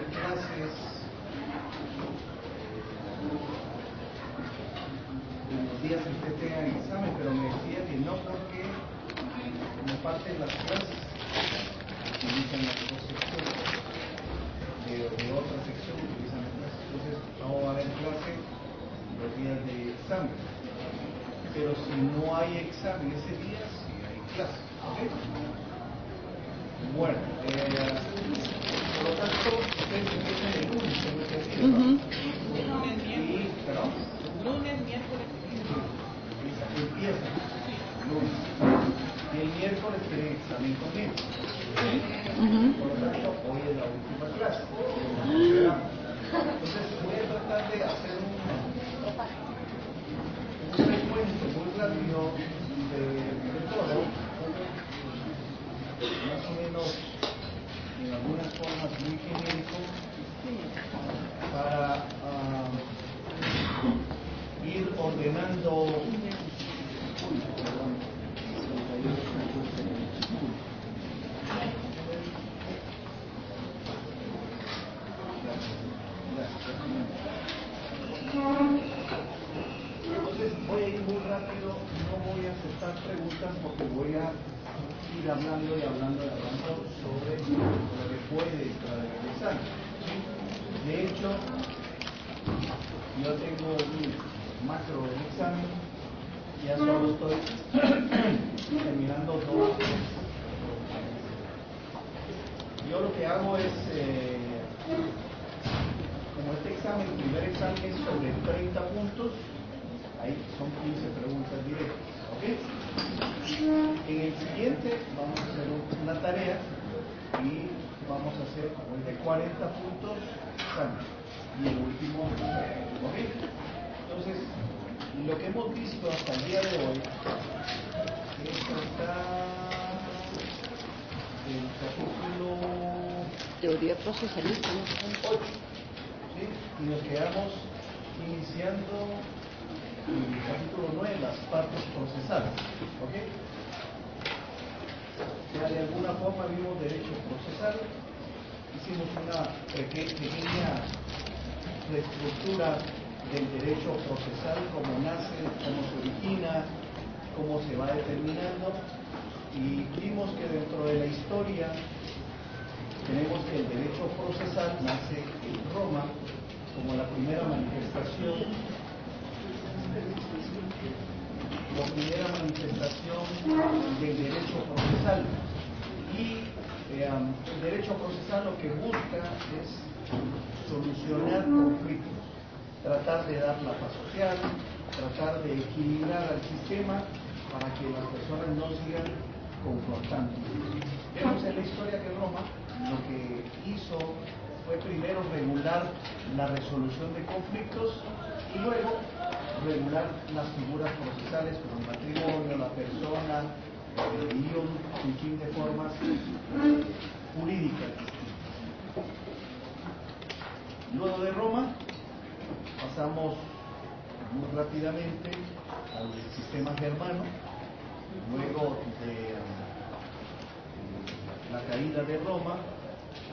haber clases en los días que usted tenga el examen, pero me decía que no, porque como parte de las clases utilizan las dos secciones, de otra sección utilizan las clases. Entonces no va a haber clase los días de examen, pero si no hay examen ese día, sí hay clase. ¿Okay? Bueno, por lo tanto, ustedes empiezan el lunes, tengo entendido, ¿no? ¿Perdón? Lunes, miércoles. Empieza lunes. Y el miércoles tienen examen conmigo. Por lo tanto, hoy es la última clase. Entonces, voy a tratar de hacer un recuento muy rápido de todo, más o menos en algunas formas muy genérico, para ir ordenando entonces voy a ir muy rápido, no voy a aceptar preguntas porque voy a ir hablando y hablando sobre lo que puede realizar. De hecho, yo tengo un macro del examen, ya solo estoy terminando dos. Yo lo que hago es, como este examen, el primer examen es sobre 30 puntos, ahí son 15 preguntas directas, ¿ok? En el siguiente vamos a hacer una tarea y vamos a hacer como el de 40 puntos examen. Y el último, ¿ok? Entonces, lo que hemos visto hasta el día de hoy es hasta el capítulo Teoría procesalista, ¿no? 8, ¿sí? Y nos quedamos iniciando el capítulo 9, las partes procesales, ¿ok? Ya de alguna forma vimos derecho procesal, hicimos una pequeña reestructura del derecho procesal, cómo nace, cómo se origina, cómo se va determinando, y vimos que dentro de la historia tenemos que el derecho procesal nace en Roma como la primera manifestación del derecho procesal. Y el derecho procesal lo que busca es solucionar conflictos, tratar de dar la paz social, tratar de equilibrar al sistema para que las personas no sigan confrontando. Vemos en la historia que Roma lo que hizo fue primero regular la resolución de conflictos y luego regular las figuras procesales como el matrimonio, la persona, y un sinfín de formas jurídicas. Luego de Roma pasamos muy rápidamente al sistema germano. Luego de la caída de Roma,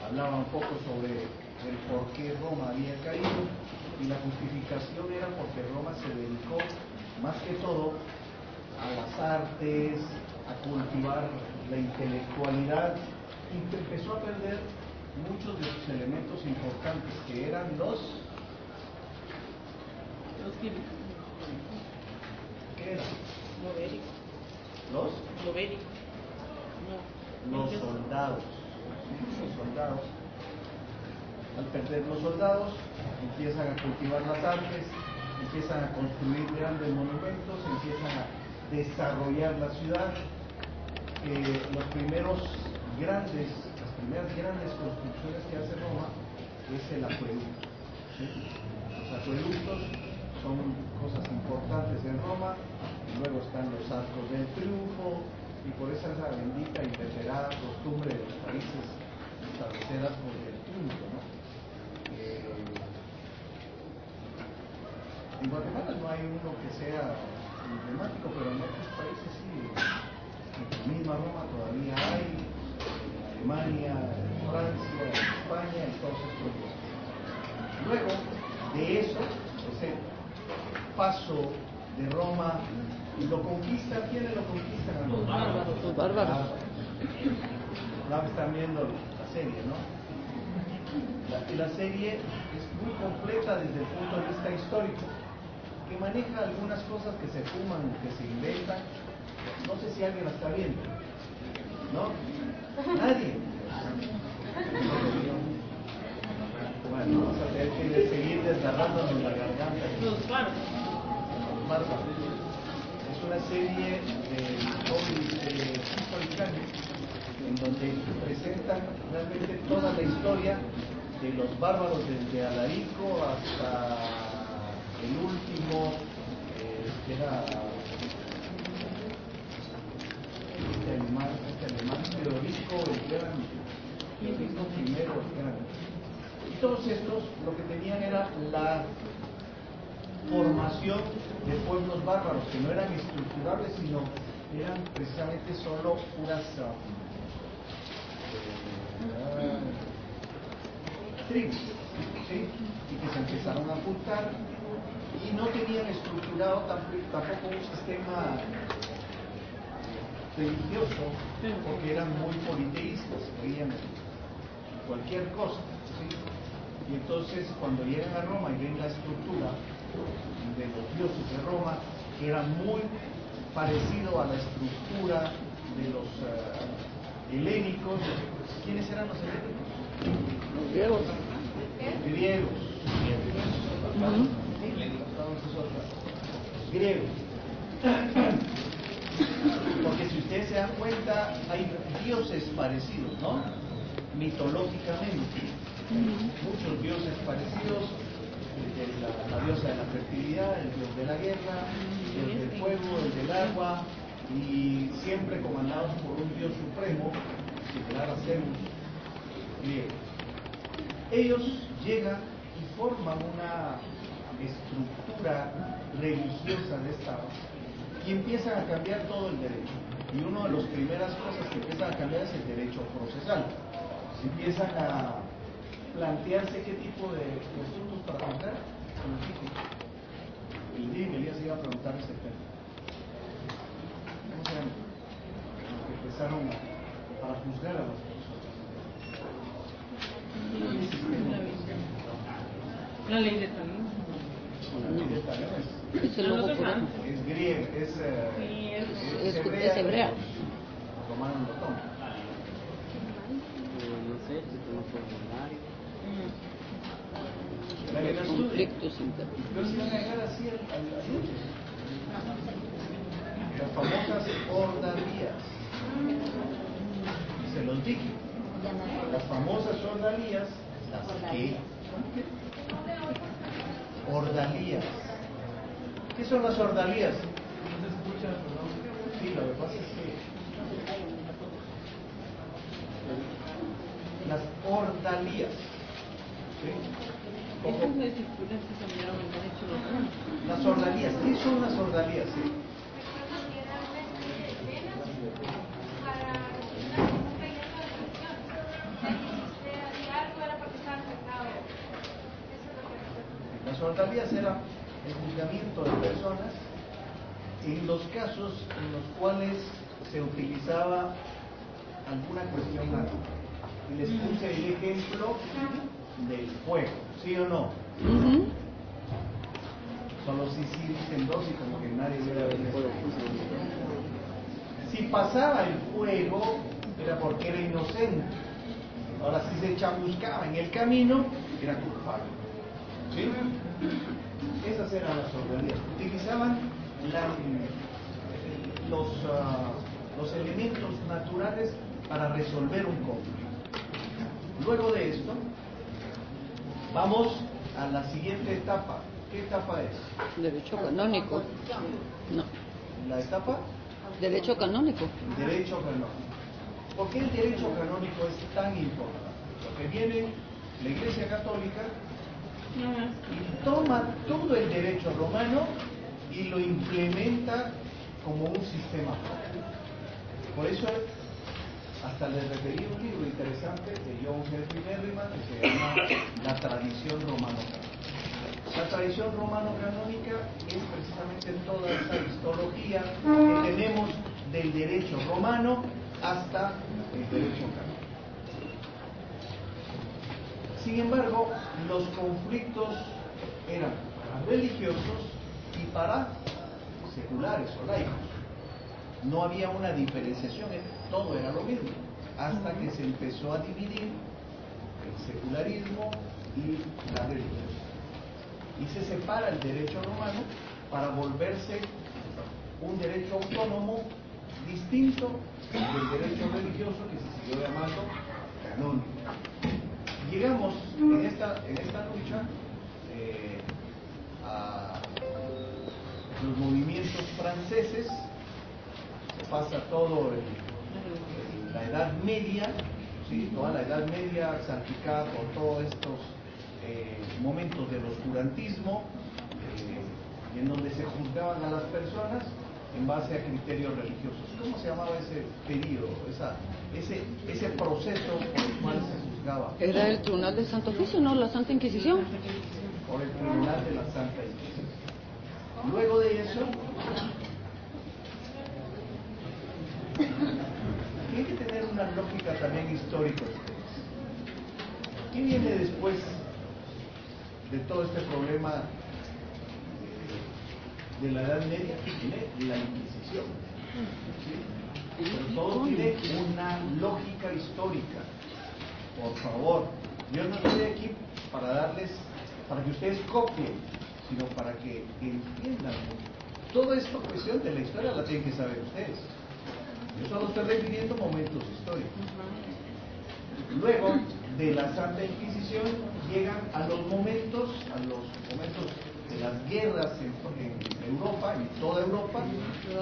hablaba un poco sobre el por qué Roma había caído, y la justificación era porque Roma se dedicó más que todo a las artes, a cultivar la intelectualidad, y empezó a perder muchos de sus elementos importantes, que eran los químicos. ¿Qué eran? Lo bélico. Los soldados. Los soldados. Al perder los soldados, empiezan a cultivar las artes, empiezan a construir grandes monumentos, empiezan a desarrollar la ciudad. Las primeras grandes construcciones que hace Roma es el acueducto. ¿Sí? Los acueductos son cosas importantes en Roma, y luego están los arcos del triunfo, y por esa es la bendita y venerada costumbre de los países establecer arcos del triunfo, ¿no? En Guatemala no hay uno que sea emblemático, pero en otros países sí. En la misma Roma todavía hay, en Alemania, en Francia, España y todos estos días. Luego de eso, ese paso de Roma, lo conquistan, ¿quiénes lo conquistan? Los bárbaros. Los bárbaros. Ya están viendo la serie, ¿no? La serie es muy completa desde el punto de vista histórico, que maneja algunas cosas que se fuman, que se inventan. No sé si alguien la está viendo, ¿no? Nadie. Bueno, vamos a tener que seguir desgarrándonos la garganta. Los bárbaros. Bárbaros. Es una serie de History Channel en donde presentan realmente toda la historia de los bárbaros desde Alarico hasta el último, que era este alemán Teodorico, Teodorico primero, y todos estos lo que tenían era la formación de pueblos bárbaros que no eran estructurables, sino eran precisamente solo puras tribus, ¿sí? Y que se empezaron a juntar y no tenían estructurado tampoco un sistema religioso, porque eran muy politeístas, creían en cualquier cosa, ¿sí? Y entonces cuando llegan a Roma y ven la estructura de los dioses de Roma, que era muy parecido a la estructura de los helénicos. ¿Quiénes eran los helénicos? Los griegos. Griegos. Griegos. Porque si ustedes se dan cuenta, hay dioses parecidos, ¿no? Mitológicamente. Muchos dioses parecidos. La diosa de la fertilidad, el dios de la guerra, el del fuego, el del agua, y siempre comandados por un dios supremo, similar a Zeus, griego. Ellos llegan y forman una estructura religiosa de Estado y empiezan a cambiar todo el derecho. Y una de las primeras cosas que empiezan a cambiar es el derecho procesal. Empiezan a plantearse qué tipo de asuntos para juzgar. El día que Elías iba a preguntar ese tema. ¿Cómo se llama? Los que empezaron para juzgar a las personas. La ley de Talín. La ley de Talín Es el lobo puro. es griega, Es hebrea. Los romanos lo toman. No sé, si conozco el horario. La que la estudie. Conflictos internos. Pero si van a llegar así al las famosas ordalías. Se los dije. Las famosas ordalías, las que ordalías. ¿Qué son las ordalías? ¿No se escucha? Sí, lo que pasa es que las ordalías, ¿sí? Esas son las disciplinas que cambiaron el derecho romano. Las ordalías, ¿qué son las ordalías? Sí. Las ordalías era el juzgamiento de personas en los casos en los cuales se utilizaba alguna cuestión natural. Y les puse el ejemplo del fuego, ¿sí o no? Solo si sí dicen dos y como que nadie hubiera visto. Si pasaba el fuego era porque era inocente. Ahora si se chamuscaba en el camino era culpable. ¿Sí? Esas eran las ordalías. Utilizaban los elementos naturales para resolver un conflicto. Luego de esto, vamos a la siguiente etapa. ¿Qué etapa es? Derecho canónico. No. ¿La etapa? Derecho canónico. Derecho canónico. ¿Por qué el derecho canónico es tan importante? Porque viene la Iglesia Católica y toma todo el derecho romano y lo implementa como un sistema propio. Por eso hasta les referí un libro interesante de John archienérrima que se llama la tradición romano-canónica. La tradición romano-canónica es precisamente toda esa histología que tenemos del derecho romano hasta el derecho canónico. Sin embargo, los conflictos eran para religiosos y para seculares o laicos. No había una diferenciación, todo era lo mismo, hasta que se empezó a dividir el secularismo y la religión. Y se separa el derecho romano para volverse un derecho autónomo distinto del derecho religioso que se siguió llamando canónico. Llegamos en esta lucha a los movimientos franceses, pasa todo la Edad Media, ¿sí? Toda la Edad Media salpicada por todos estos momentos del oscurantismo, en donde se juzgaban a las personas en base a criterios religiosos. ¿Cómo se llamaba ese periodo, ese proceso por el cual se juzgaba? Era el Tribunal del Santo Oficio, ¿no? La Santa Inquisición. Por el Tribunal de la Santa Inquisición. Luego de eso, tiene que tener una lógica también histórica ustedes. ¿Qué viene después de todo este problema de la Edad Media? Viene la Inquisición. ¿Sí? Pero todo tiene una lógica histórica. Por favor, yo no estoy aquí para que ustedes copien, sino para que entiendan. Toda esta cuestión de la historia la tienen que saber ustedes. Yo solo estoy refiriendo momentos históricos. Luego de la Santa Inquisición llegan a los momentos de las guerras en Europa, en toda Europa,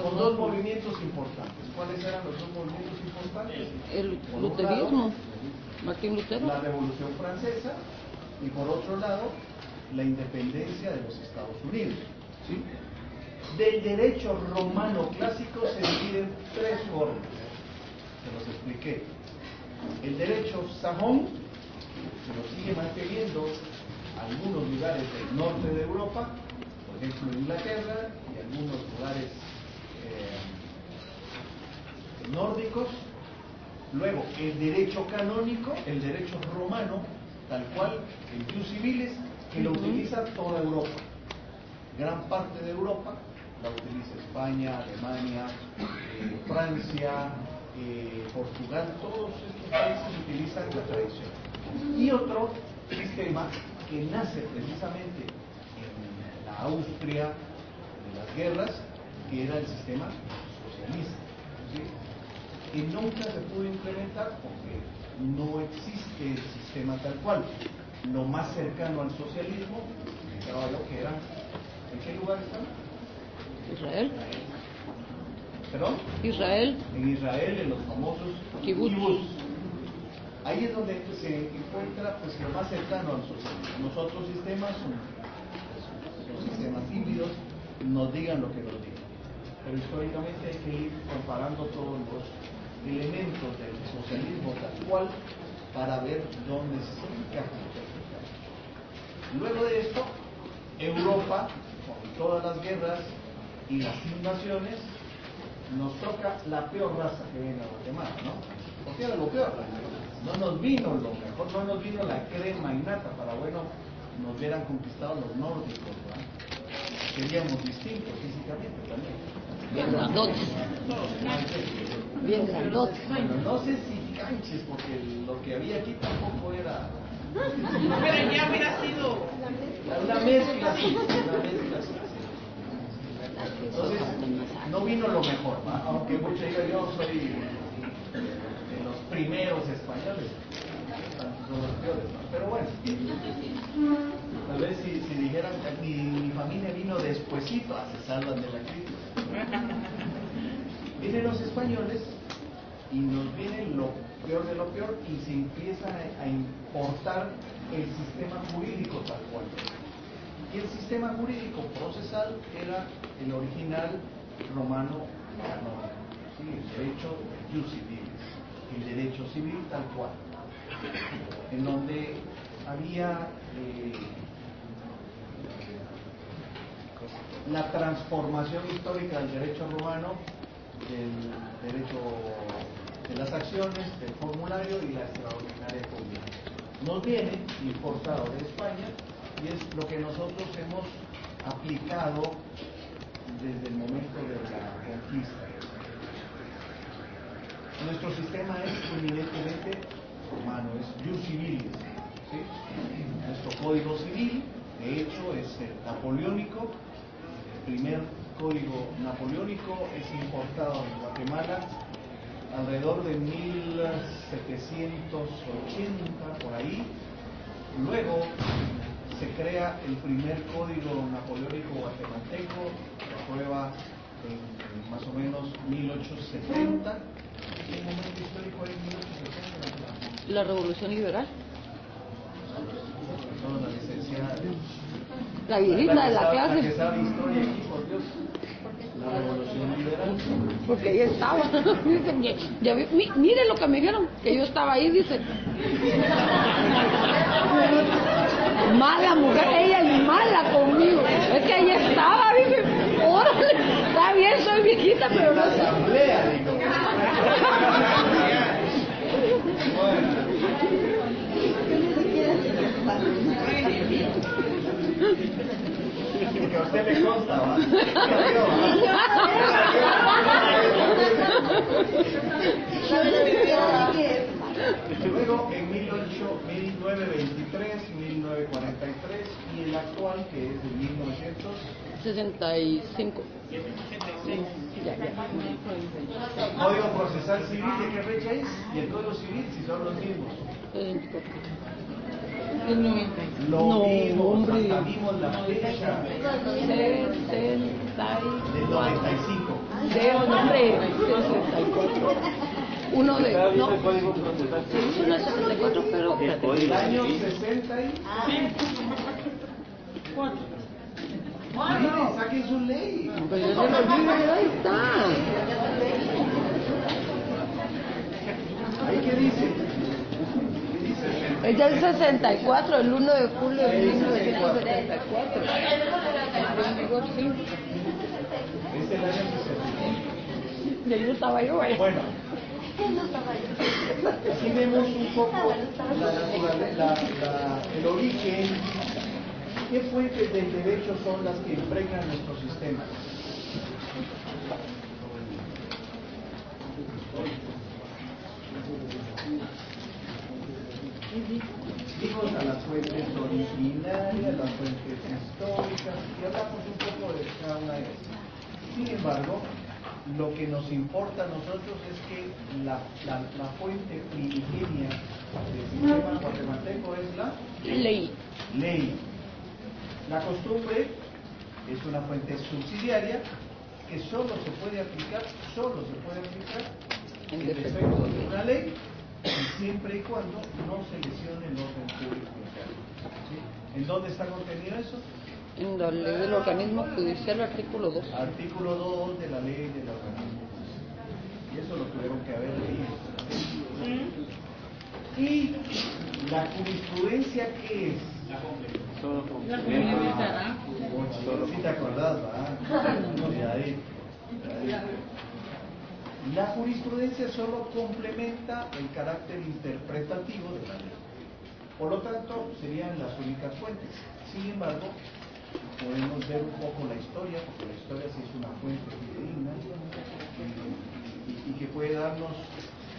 con dos movimientos importantes. ¿Cuáles eran los dos movimientos importantes? El Por un luterismo, lado, Martín Lutero. la Revolución Francesa, y por otro lado, la independencia de los Estados Unidos. ¿Sí? Del derecho romano clásico se dividen tres formas. Se los expliqué. El derecho sajón, se lo sigue manteniendo algunos lugares del norte de Europa, por ejemplo Inglaterra y algunos lugares nórdicos. Luego el derecho canónico, el derecho romano, tal cual, el jus civilis, que lo utiliza toda Europa. Gran parte de Europa la utiliza España, Alemania, Francia, Portugal, todos estos países utilizan la tradición. Y otro sistema que nace precisamente en la Austria de las guerras, que era el sistema socialista, ¿sí? Que nunca se pudo implementar porque no existe el sistema tal cual. Lo más cercano al socialismo, creo yo que era, ¿en qué lugar están? Israel. ¿Perdón? Israel. En Israel, en los famosos Kibutz. kibutz. Ahí es donde se encuentra pues lo más cercano al socialismo. Los otros sistemas son los sistemas híbridos, nos digan lo que nos digan. Pero históricamente hay que ir comparando todos los elementos del socialismo tal cual para ver dónde se encajan. Luego de esto, Europa, con todas las guerras y las invasiones, nos toca la peor raza que viene a Guatemala, ¿no? Porque era lo peor, no nos vino lo mejor, no nos vino la crema innata para, bueno, nos hubieran conquistado los nórdicos, ¿verdad? Seríamos distintos físicamente también. Bien grandotes. Bien grandotes. Bueno, no sé si canches, porque lo que había aquí tampoco era... Pero ya hubiera sido... Una mezcla así, Entonces, no vino lo mejor, ¿va? Aunque muchos digan, yo soy de los primeros españoles, son los peores, ¿no? Pero bueno, tal vez si dijeran que mi familia vino despuesito, se salvan de la crisis. Vienen los españoles y nos viene lo peor de lo peor y se empieza a importar el sistema jurídico tal cual. Y el sistema jurídico procesal era el original romano canónico, ¿sí? El derecho de jus civilis, el derecho civil tal cual. en donde había la transformación histórica del derecho romano, del derecho de las acciones, del formulario y la extraordinaria comuna. Nos viene importado de España y es lo que nosotros hemos aplicado desde el momento de la conquista. Nuestro sistema es eminentemente romano, es jus civilis, ¿sí? Nuestro código civil, de hecho, es el napoleónico. El primer código napoleónico es importado en Guatemala alrededor de 1780, por ahí. Luego se crea el primer código napoleónico guatemalteco, se aprueba en más o menos 1870. ¿Qué momento histórico es 1870? La Revolución Liberal. No, la licenciada. La viejita de la clase. La que sabe historia aquí, por Dios. La Revolución Liberal. Porque ella estaba. Dicen que, mire lo que me dijeron, que yo estaba ahí, dice. Mala mujer, ella es mala conmigo. Es que ella estaba, dice, órale, está bien, soy viejita, pero no sé. Asamblea, digo. Bueno. Que a usted le consta, ¿va? Luego, en 1923, 1943 y el actual, que es de 65. Ya. Código Procesal Civil, ¿de qué fecha es? Y el Código Civil, si son los mismos. 64. El 90. Lo No, vimos, hombre. hasta vimos la fecha del 95. De hombre, 64. Uno de. No, sí, es una 64, pero. El año 60 y... Miren, saquen su ley. Pues yo se lo digo, ahí está. ¿Ahí qué dice? Es del 64, el 1 de julio de 1974. Sí. Es el año 60. Y ahí no estaba yo, ahí. Bueno, aquí vemos un poco el origen. ¿Qué fuentes del derecho son las que impregnan nuestro sistema? Vimos a las fuentes originarias, las fuentes históricas, y hablamos un poco de cada una de ellas. Sin embargo, lo que nos importa a nosotros es que la fuente primigenia del sistema guatemalteco es la Ley. ley. La costumbre es una fuente subsidiaria que solo se puede aplicar en defecto de una ley, siempre y cuando no se lesione el orden público interno. ¿Sí? ¿En dónde está contenido eso? En la ley del organismo judicial, artículo 2. Artículo 2 de la ley del organismo judicial. Y eso lo tuvieron que haber leído. Y la jurisprudencia, ¿qué es? La complementará. Si te acordás, ¿verdad? Cuidadito. La jurisprudencia solo complementa el carácter interpretativo de la ley. Por lo tanto, serían las únicas fuentes. Sin embargo, podemos ver un poco la historia, porque la historia sí es una fuente fidedigna y que puede darnos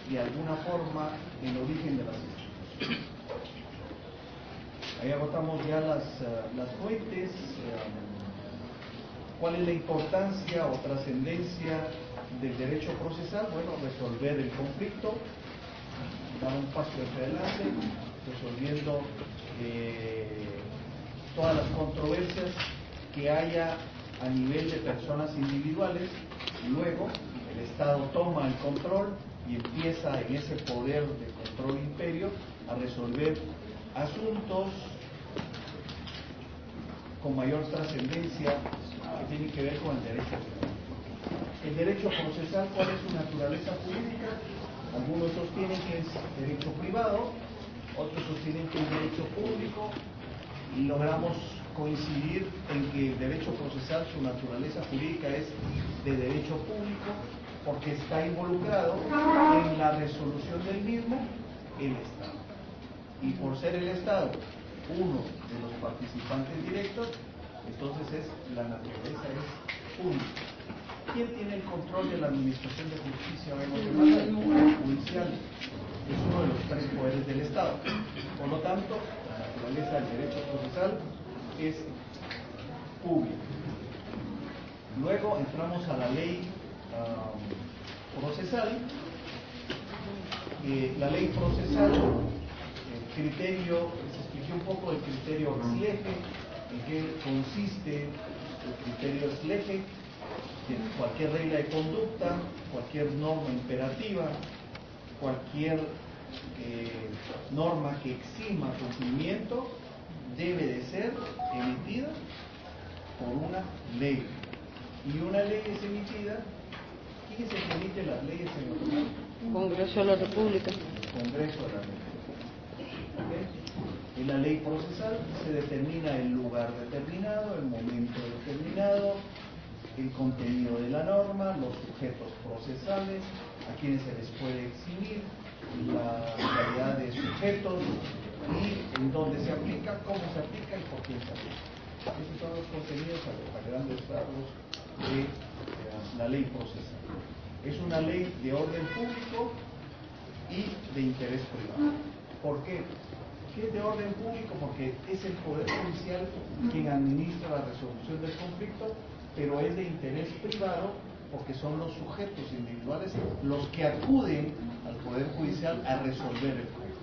de alguna forma el origen de las instituciones. Ahí agotamos ya las fuentes. ¿Cuál es la importancia o trascendencia del derecho procesal? Bueno, resolver el conflicto, dar un paso hacia adelante, resolviendo todas las controversias que haya a nivel de personas individuales. Luego, el Estado toma el control y empieza en ese poder de control imperio a resolver asuntos con mayor trascendencia que tienen que ver con el derecho. El derecho procesal, ¿cuál es su naturaleza jurídica? Algunos sostienen que es derecho privado, otros sostienen tienen que el derecho público y logramos coincidir en que el derecho procesal, su naturaleza jurídica es de derecho público porque está involucrado en la resolución del mismo el Estado. Y por ser el Estado uno de los participantes directos, entonces la naturaleza es pública. ¿Quién tiene el control de la administración de justicia en Guatemala? El poder judicial. Es uno de los tres poderes del Estado. Por lo tanto, la naturaleza del derecho procesal es pública. Luego entramos a la ley procesal. La ley procesal, el criterio, les expliqué un poco el criterio ex lege, en qué consiste el criterio ex lege, que cualquier regla de conducta, cualquier norma imperativa, cualquier norma que exima cumplimiento debe de ser emitida por una ley. Y una ley es emitida, ¿quién es el que emite las leyes en Guatemala? Congreso de la República. Congreso de la República. ¿Okay? En la ley procesal se determina el lugar determinado, el momento determinado, el contenido de la norma, los sujetos procesales, a quienes se les puede eximir, la calidad de sujetos y en dónde se aplica, cómo se aplica y por quién se aplica. Esos son los contenidos a grandes rasgos de la ley procesal. Es una ley de orden público y de interés privado. ¿Por qué? ¿Qué es de orden público? Porque es el Poder Judicial quien administra la resolución del conflicto, pero es de interés privado porque son los sujetos individuales los que acuden al Poder Judicial a resolver el conflicto.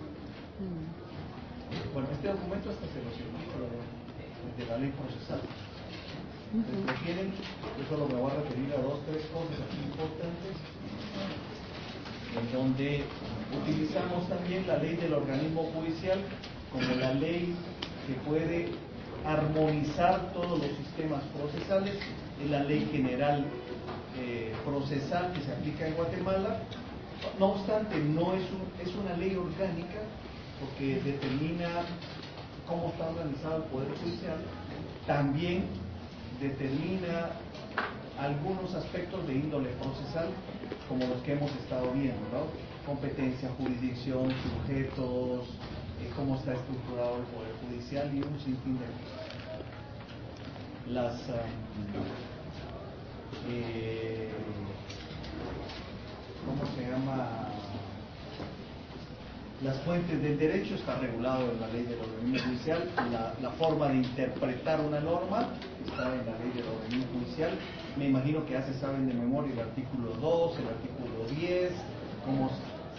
Bueno, este documento hasta se lo explico de la ley procesal. Ustedes lo tienen, yo solo me voy a referir a 2 o 3 cosas aquí importantes, en donde utilizamos también la ley del organismo judicial como la ley que puede armonizar todos los sistemas procesales, en la ley general procesal que se aplica en Guatemala. No obstante, no es una ley orgánica porque determina cómo está organizado el Poder Judicial, también determina algunos aspectos de índole procesal, como los que hemos estado viendo, ¿no? Competencia, jurisdicción, sujetos, cómo está estructurado el Poder Judicial y un sinfín de cosas. ¿Cómo se llama? Las fuentes del derecho está regulado en la ley del organismo judicial, la forma de interpretar una norma está en la ley del organismo judicial. Me imagino que ya se saben de memoria el artículo 2, el artículo 10, cómo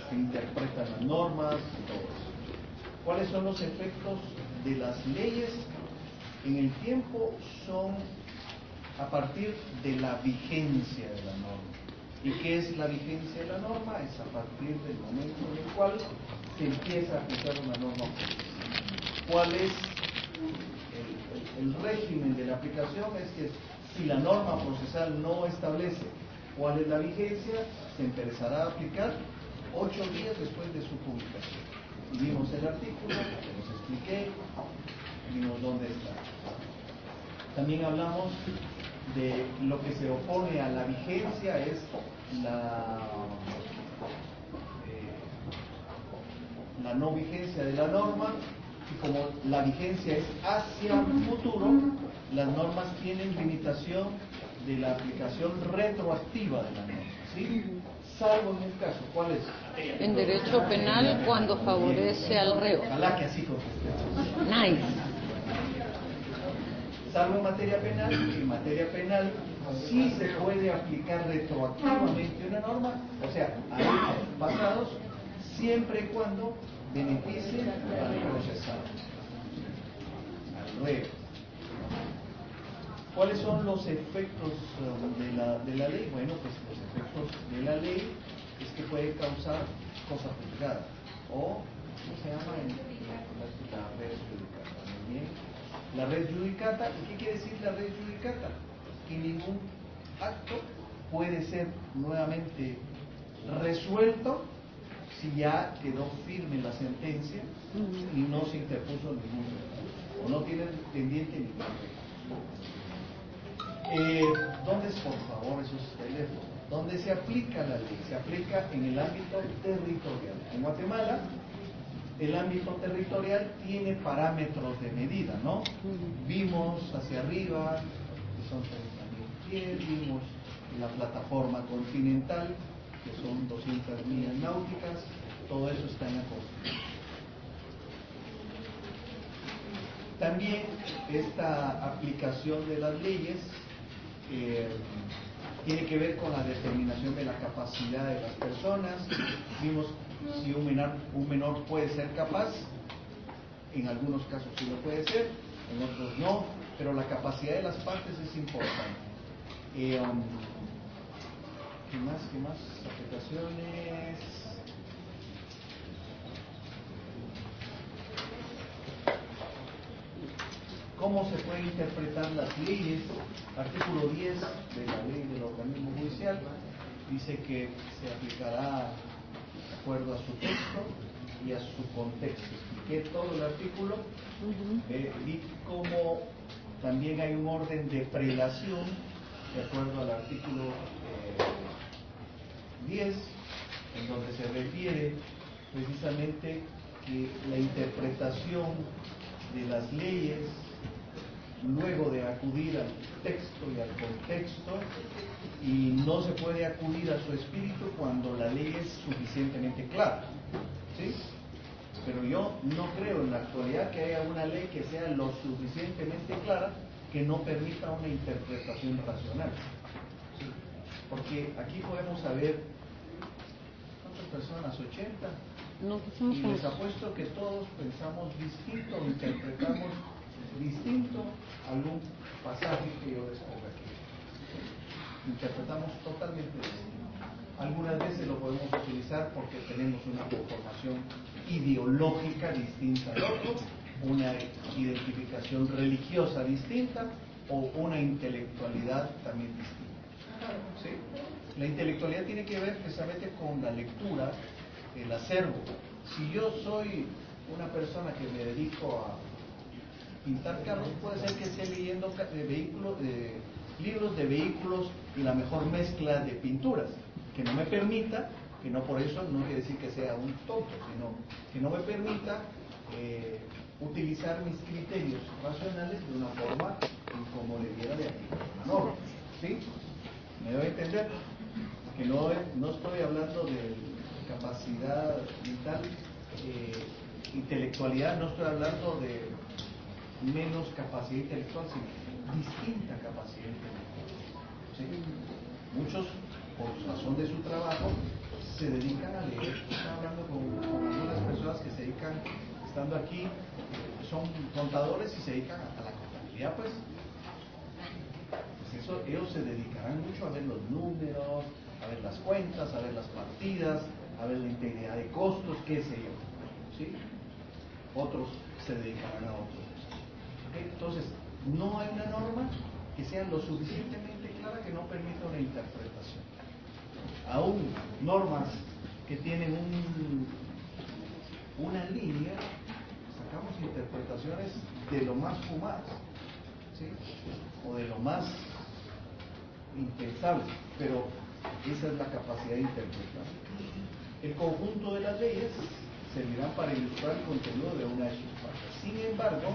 se interpretan las normas y todo eso. ¿Cuáles son los efectos de las leyes en el tiempo? Son a partir de la vigencia de la norma. ¿Y qué es la vigencia de la norma? Es a partir del momento en el cual se empieza a aplicar una norma. ¿Cuál es el régimen de la aplicación? Es que si la norma procesal no establece cuál es la vigencia, se empezará a aplicar 8 días después de su publicación. Y vimos el artículo, que les expliqué, vimos dónde está. También hablamos de lo que se opone a la vigencia, es la no vigencia de la norma, y como la vigencia es hacia un futuro, las normas tienen limitación de la aplicación retroactiva de la norma, ¿sí? Salvo en un caso, ¿cuál es? En derecho penal, cuando favorece al reo. Ojalá que así contestemos. Nice. Salvo en materia penal sí se puede aplicar retroactivamente una norma, o sea, a hechos pasados, siempre y cuando beneficie al procesado, al reo. ¿Cuáles son los efectos de la ley? Bueno, pues los efectos de la ley es que puede causar cosa juzgada, o ¿cómo se llama? La res judicata. Muy bien. La res judicata, ¿y qué quiere decir la res judicata? Que ningún acto puede ser nuevamente resuelto si ya quedó firme la sentencia y no no se interpuso ningún recurso, o no tiene pendiente ningún recurso. ¿Dónde es, por favor, esos teléfonos? ¿Dónde se aplica la ley? Se aplica en el ámbito territorial. En Guatemala, el ámbito territorial tiene parámetros de medida, ¿no? Vimos hacia arriba, que son 30.000 pies, vimos la plataforma continental, que son 200 millas náuticas, todo eso está en la Constitución. También esta aplicación de las leyes tiene que ver con la determinación de la capacidad de las personas. Vimos si un menor puede ser capaz, en algunos casos sí lo puede ser, en otros no, pero la capacidad de las partes es importante. ¿Qué más? Aplicaciones. ¿Cómo se pueden interpretar las leyes? Artículo 10 de la ley del organismo judicial dice que se aplicará de acuerdo a su texto y a su contexto. Expliqué todo el artículo. Vi cómo también hay un orden de prelación de acuerdo al artículo 10, en donde se refiere precisamente que la interpretación de las leyes, luego de acudir al texto y al contexto, y no se puede acudir a su espíritu cuando la ley es suficientemente clara, ¿sí? Pero yo no creo en la actualidad que haya una ley que sea lo suficientemente clara que no permita una interpretación racional, ¿sí? Porque aquí podemos saber ¿cuántas personas? 80. No, Y les apuesto que todos pensamos distinto, interpretamos distinto algún pasaje que yo les ponga aquí. Interpretamos totalmente distinto. Algunas veces lo podemos utilizar porque tenemos una formación ideológica distinta al otro, una identificación religiosa distinta o una intelectualidad también distinta, ¿sí? La intelectualidad tiene que ver precisamente con la lectura, el acervo. Si yo soy una persona que me dedico a pintar carros, puede ser que esté leyendo libros de vehículos y la mejor mezcla de pinturas, que no me permita, que no por eso no quiere decir que sea un tonto, sino que no me permita utilizar mis criterios racionales de una forma como debiera de aplicar la norma, ¿sí? ¿Me doy a entender? Que no estoy hablando de capacidad mental, intelectualidad, no estoy hablando de menos capacidad intelectual, sino distinta capacidad intelectual, ¿sí? Muchos, por razón de su trabajo, se dedican a leer. Estoy hablando con algunas personas que se dedican, estando aquí, son contadores y se dedican a la contabilidad, pues eso, ellos se dedicarán mucho a ver los números, a ver las cuentas, a ver las partidas, a ver la integridad de costos, qué sé yo, ¿sí? Otros se dedicarán a otros. ¿Okay? Entonces, no hay una norma que sea lo suficientemente clara que no permita una interpretación. Aún normas que tienen una línea, sacamos interpretaciones de lo más fumado, ¿sí? O de lo más impensable, pero esa es la capacidad de interpretar. El conjunto de las leyes servirán para ilustrar el contenido de una de sus partes. Sin embargo,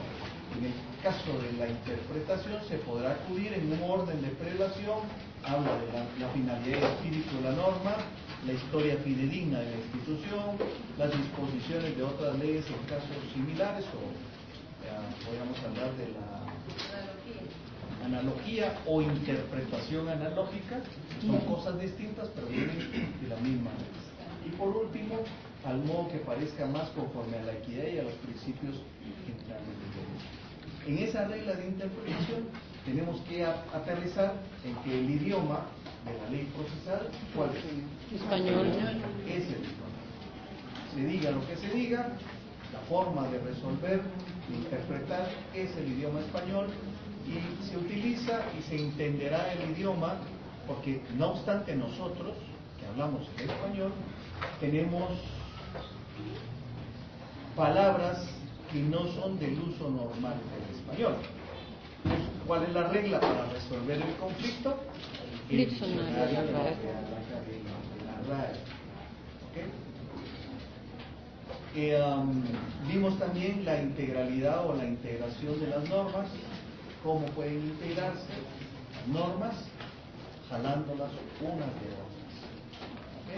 en el caso de la interpretación se podrá acudir en un orden de prelación, habla de la finalidad y espíritu de la norma, la historia fidedigna de la institución, las disposiciones de otras leyes en casos similares, o podríamos hablar de la analogía o interpretación analógica, son cosas distintas pero vienen de la misma ley. Y por último, al modo que parezca más conforme a la equidad y a los principios generales del derecho. En esa regla de interpretación tenemos que aterrizar en que el idioma de la ley procesal, ¿cuál es? Español. Es el idioma. Se diga lo que se diga, la forma de resolver, de interpretar es el idioma español, y se utiliza y se entenderá el idioma porque no obstante nosotros, que hablamos el español, tenemos palabras que no son del uso normal del español. Entonces, ¿cuál es la regla para resolver el conflicto? El diccionario de la RAE. ¿Ok? Vimos también la integralidad o la integración de las normas, cómo pueden integrarse las normas jalándolas unas de otras. ¿Ok?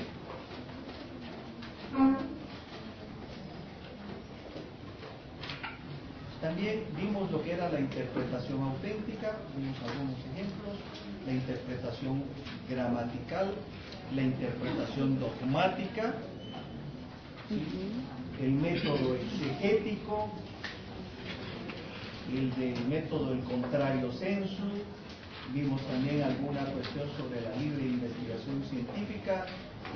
También vimos lo que era la interpretación auténtica, vimos algunos ejemplos, la interpretación gramatical, la interpretación dogmática, ¿sí? El método exegético, el método del contrario sensu. Vimos también alguna cuestión sobre la libre investigación científica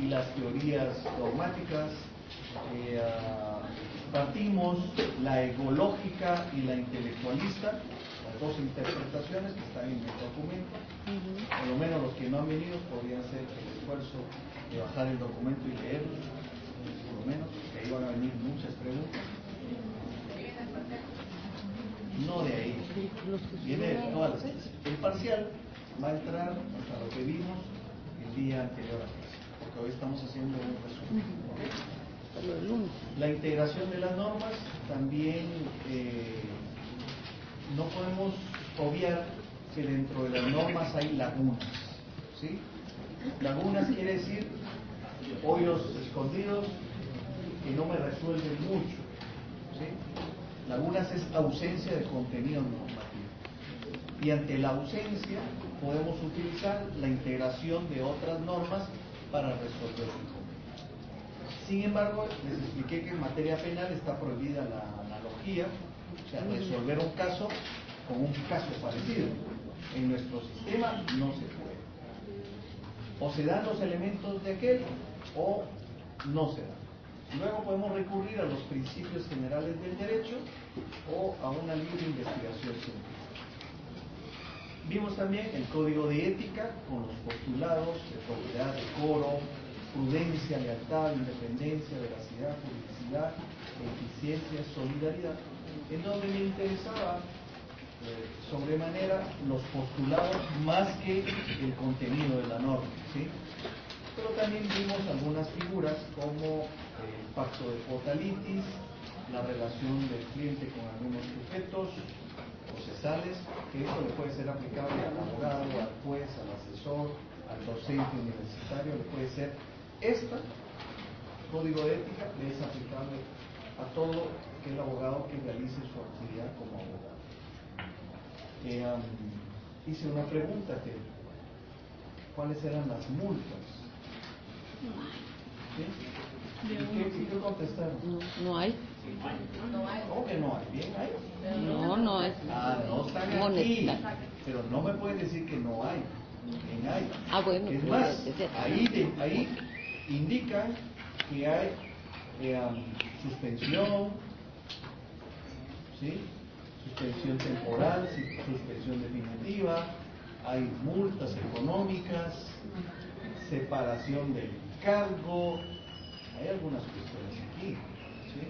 y las teorías dogmáticas. Partimos la egológica y la intelectualista, las dos interpretaciones que están en el documento. Por lo menos los que no han venido podrían hacer el esfuerzo de bajar el documento y leerlo, por lo menos, que ahí van a venir muchas preguntas. No de ahí, viene de todas las clases. El parcial va a entrar hasta lo que vimos el día anterior a clase, porque hoy estamos haciendo un resumen. ¿Okay? La integración de las normas también no podemos obviar que dentro de las normas hay lagunas, ¿sí? Lagunas quiere decir hoyos escondidos que no me resuelven mucho, ¿sí? Lagunas es ausencia de contenido normativo. Y ante la ausencia podemos utilizar la integración de otras normas para resolver el problema. Sin embargo, les expliqué que en materia penal está prohibida la analogía, o sea, resolver un caso con un caso parecido. En nuestro sistema no se puede. O se dan los elementos de aquel o no se dan. Luego podemos recurrir a los principios generales del derecho o a una libre investigación científica. Vimos también el código de ética con los postulados de probidad, decoro, prudencia, lealtad, independencia, veracidad, publicidad, eficiencia, solidaridad, en donde me interesaba sobremanera los postulados más que el contenido de la norma, ¿sí? Pero también vimos algunas figuras como el pacto de potalitis, la relación del cliente con algunos sujetos procesales, que esto le puede ser aplicable al abogado, al juez, al asesor, al docente universitario, le puede ser código de ética, le es aplicable a todo aquel abogado que realice su actividad como abogado. Hice una pregunta que ¿cuáles eran las multas? ¿Sí? ¿Y qué contestaron? No hay. ¿Cómo que no hay? ¿Bien hay? No hay. No están aquí. Pero no me pueden decir que no hay. Bien hay. Bueno. Es más, ahí indican que hay suspensión, ¿sí? Suspensión temporal, suspensión definitiva, hay multas económicas, separación del cargo, hay algunas cuestiones aquí, ¿sí?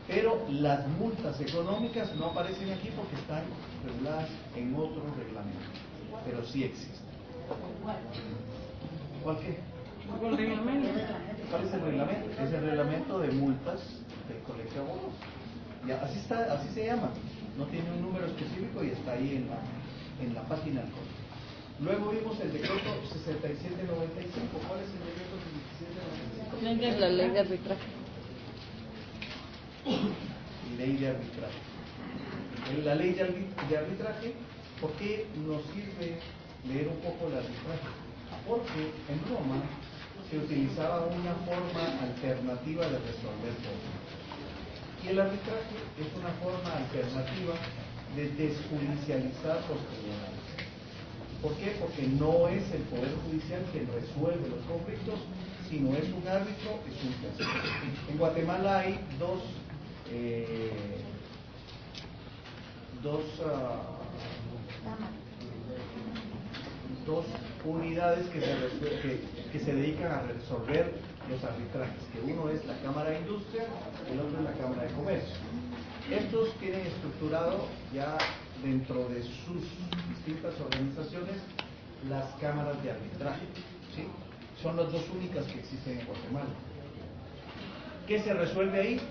Pero las multas económicas no aparecen aquí porque están reguladas en otro reglamento, pero sí existen. ¿Cuál qué? ¿Cuál reglamento? ¿Cuál es el reglamento? Es el reglamento de multas del colegio de abogados. Ya, así se llama. No tiene un número específico y está ahí en la página del colegio. Luego vimos el decreto 6795. ¿Cuál es el decreto 6795? La ley de arbitraje. Ley de arbitraje. En la ley de arbitraje, ¿por qué nos sirve leer un poco el arbitraje? Porque en Roma se utilizaba una forma alternativa de resolver problemas. Y el arbitraje es una forma alternativa de desjudicializar los tribunales. ¿Por qué? Porque no es el Poder Judicial quien resuelve los conflictos, sino es un árbitro, es un tercero. En Guatemala hay dos unidades que se dedican a resolver los arbitrajes, que uno es la Cámara de Industria, el otro es la Cámara de Comercio. Estos tienen estructurado ya dentro de sus distintas organizaciones las cámaras de arbitraje, ¿sí? Son las dos únicas que existen en Guatemala. ¿Qué se resuelve ahí?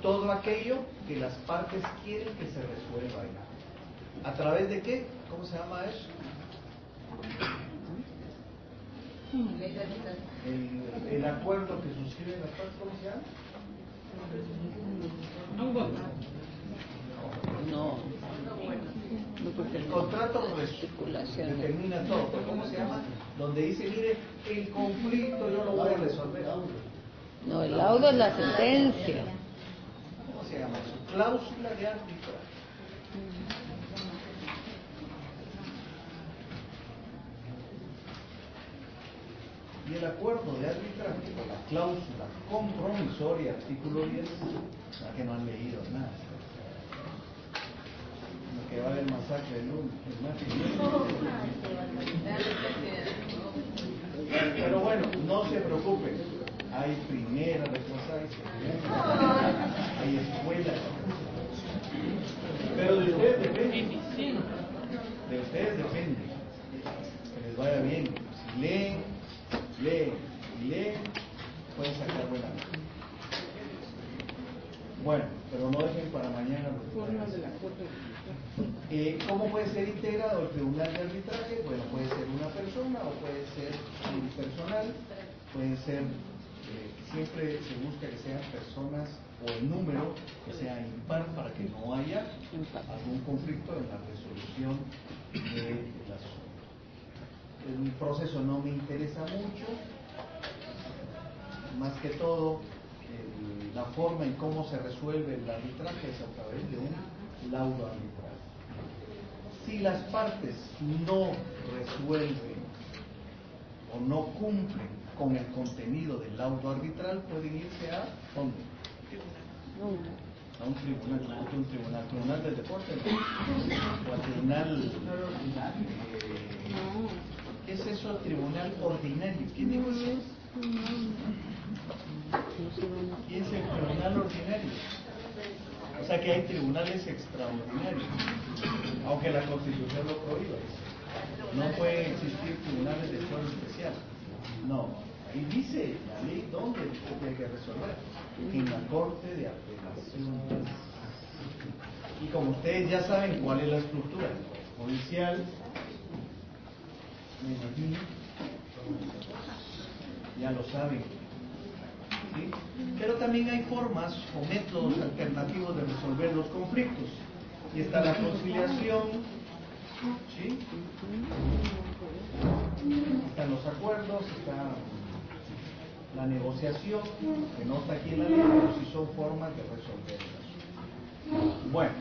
Todo aquello que las partes quieren que se resuelva ahí. ¿A través de qué? ¿Cómo se llama eso? El acuerdo que suscriben las partes, ¿cómo se llama? No, porque El contrato determina todo, pero ¿cómo se llama? Donde dice, mire, el conflicto yo lo voy a resolver. no, el laudo es la sentencia. ¿Cómo se llama eso? Cláusula de arbitraje. Y el acuerdo de arbitraje, o la cláusula compromisoria, artículo 10, la que no han leído nada. Lo que va a haber masacre el lunes, el martes. Pero bueno, no se preocupen. Hay primera, después hay segunda, hay escuelas. Pero de ustedes depende. De ustedes depende. Que les vaya bien. Si leen, pueden sacar buena nota. Bueno, pero no dejen para mañana los detalles. ¿Cómo puede ser integrado el tribunal de arbitraje? Bueno, puede ser una persona o puede ser unipersonal, pueden ser, siempre se busca que sean personas o el número que sea impar para que no haya algún conflicto en la resolución del asunto. El proceso no me interesa mucho, más que todo la forma en cómo se resuelve el arbitraje es a través de un laudo arbitral. Si las partes no resuelven o no cumplen con el contenido del laudo arbitral, pueden irse a ¿dónde? A un tribunal, tribunal del deporte, o al tribunal ¿qué es eso? Tribunal ordinario. ¿Quién dijo eso? ¿Qué es el tribunal ordinario? O sea que hay tribunales extraordinarios, aunque la Constitución lo prohíba. No pueden existir tribunales de fuero especial. No, ahí dice la ley dónde se tiene que resolver. En la Corte de Apelaciones. Y como ustedes ya saben cuál es la estructura judicial, me imagino, ya lo saben, ¿sí? Pero también hay formas o métodos alternativos de resolver los conflictos. Y está la conciliación, ¿sí? Están los acuerdos, está la negociación, que no está aquí en la ley, pero sí son formas de resolver el asunto. Bueno.